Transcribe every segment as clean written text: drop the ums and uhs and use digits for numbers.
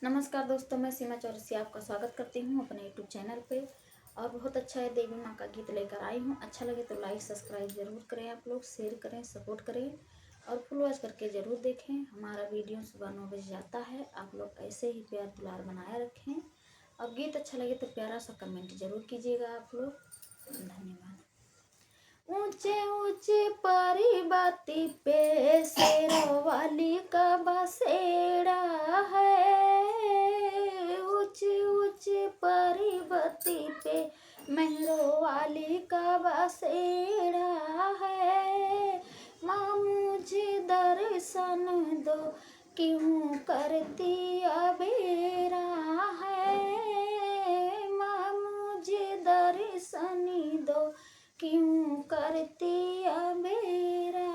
नमस्कार दोस्तों, मैं सीमा चौरसिया आपका स्वागत करती हूँ अपने यूट्यूब चैनल पे। और बहुत अच्छा है, देवी माँ का गीत लेकर आई हूँ। अच्छा लगे तो लाइक सब्सक्राइब ज़रूर करें, आप लोग शेयर करें, सपोर्ट करें और फुल वॉच करके ज़रूर देखें। हमारा वीडियो सुबह 9 बजे जाता है। आप लोग ऐसे ही प्यार दुलार बनाए रखें और गीत अच्छा लगे तो प्यारा सा कमेंट ज़रूर कीजिएगा आप लोग। धन्यवाद। ऊंचे ऊंचे पर्वती पे शेरों वाली का बसेरा है। ऊंचे ऊंचे पर्वती पे मेहरों वाली का बसेरा है। माँ मुझे दर्शन दो, क्यों करती अबेरा है। माँ मुझे दर्शन दो, क्यों करती अबेरा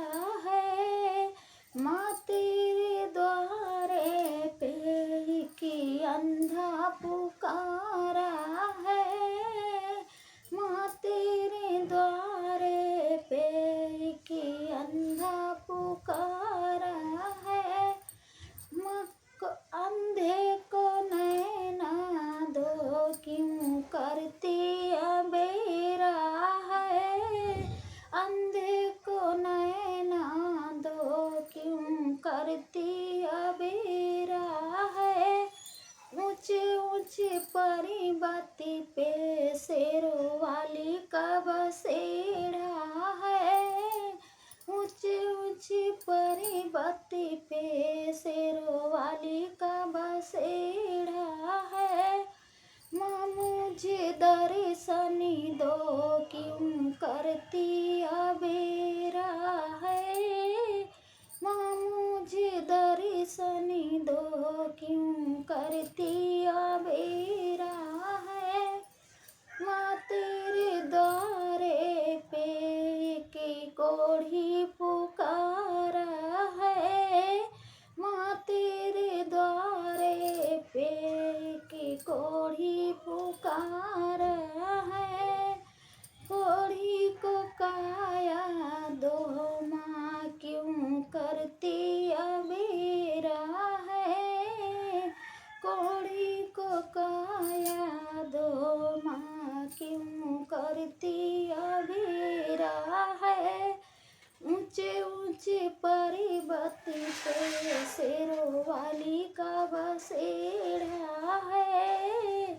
है। माँ तेरे द्वारे पे की अंधा पुकारा है। माँ तेरे द्वारे पे की अंधा पुकारा है। माँ को अंधे को नैना दो, क्यों करती अबेरा है। अंधे को नैना दो, क्यों करती अबेरा है। ऊंचे ऊंचे पर्वती पे शेरों वाली का बसेरा है। ऊंचे ऊंचे पर्वती पे शेरों वाली का बसेरा है। माँ मुझे दर्शन दो, क्यों करती अबेरा है। माँ मुझे दर्शन दो, क्यों करती अबेरा है। माँ तेरे द्वारे पे की कोढ़ी पुकारा है। माँ तेरे द्वारे पे की कोढ़ी पुकारा है। कोढ़ी को काया दो, माँ क्यों करती अबेरा है। कोढ़ी को काया दो, माँ क्यों करती अबेरा है। ऊंचे ऊंचे पर्वती पे शेरों वाली का बसेरा है।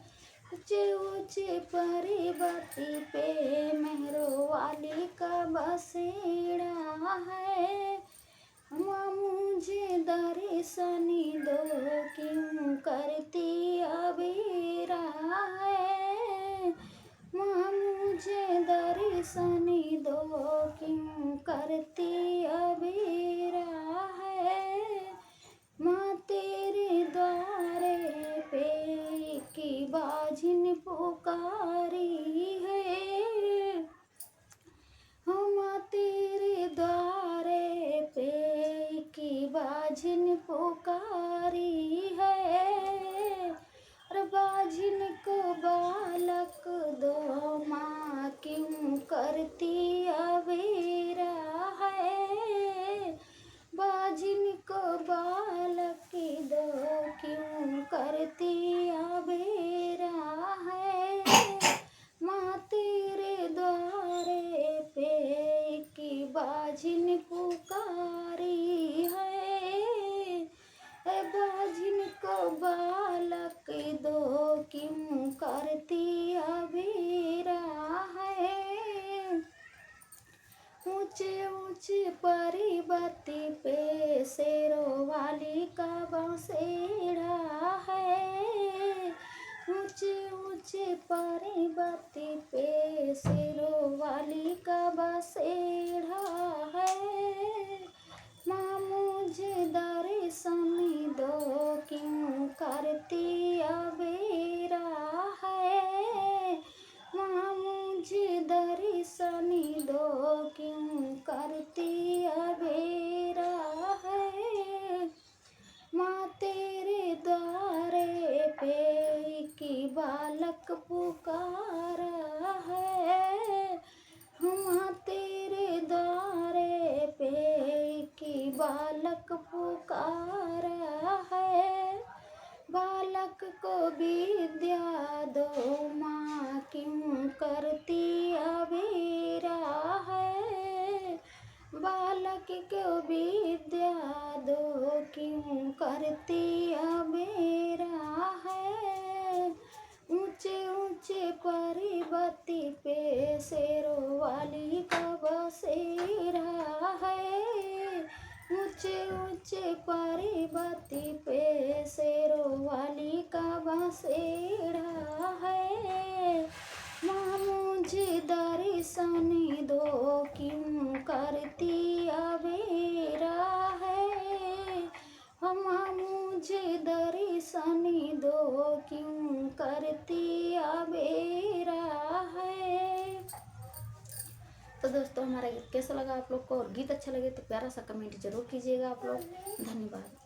ऊंचे ऊंचे पर्वती पे मेहरों वाली का बसेरा है। माँ मुझे दर्शन दो, क्यों करती अबेरा है। माँ मुझे दर्शन दो, क्यों करती अबेरा है। माँ तेरे द्वारे पे की बाझिन पुकारी है। माँ तेरे द्वारे पे की बाझिन पुकारी है। और बाझिन को बालक दो, माँ क्यों करती अबेरा है। बाझिन को बालक दो, क्यों करती अबेरा है। माँ तेरे द्वारे पे की बाझिन पुकारी है। बाझिन को बालक दो, क्यों करती अबेरा है। ऊंचे ऊंचे पर्वती पे शेरों वाली का बसेरा है। ऊंचे ऊंचे पर्वती पे शेरों वाली का बसेरा है। माँ मुझे दर्शन दो, क्यों करती अबेरा है। माँ मुझे दर्शन दो, क्यों करती अबेरा है। माँ तेरे द्वारे पे की बालक पुकारा है। माँ तेरे द्वारे पे की बालक पुकारा है। विद्या दो माँ, क्यों करती अबेरा है। बालक को विद्या दो, क्यों करती अबेरा है। ऊंचे ऊंचे पर्वती पे शेरों वाली का बसेरा है। ऊंचे ऊंचे पर्वती पे शेरों वाली का बसेरा है। माँ मुझे दर्शन दो, क्यों करती अबेरा है। माँ मुझे दर्शन दो, क्यों करती अबेरा है। तो दोस्तों हमारा गीत कैसा लगा आप लोग को, और गीत अच्छा लगे तो प्यारा सा कमेंट जरूर कीजिएगा आप लोग। धन्यवाद।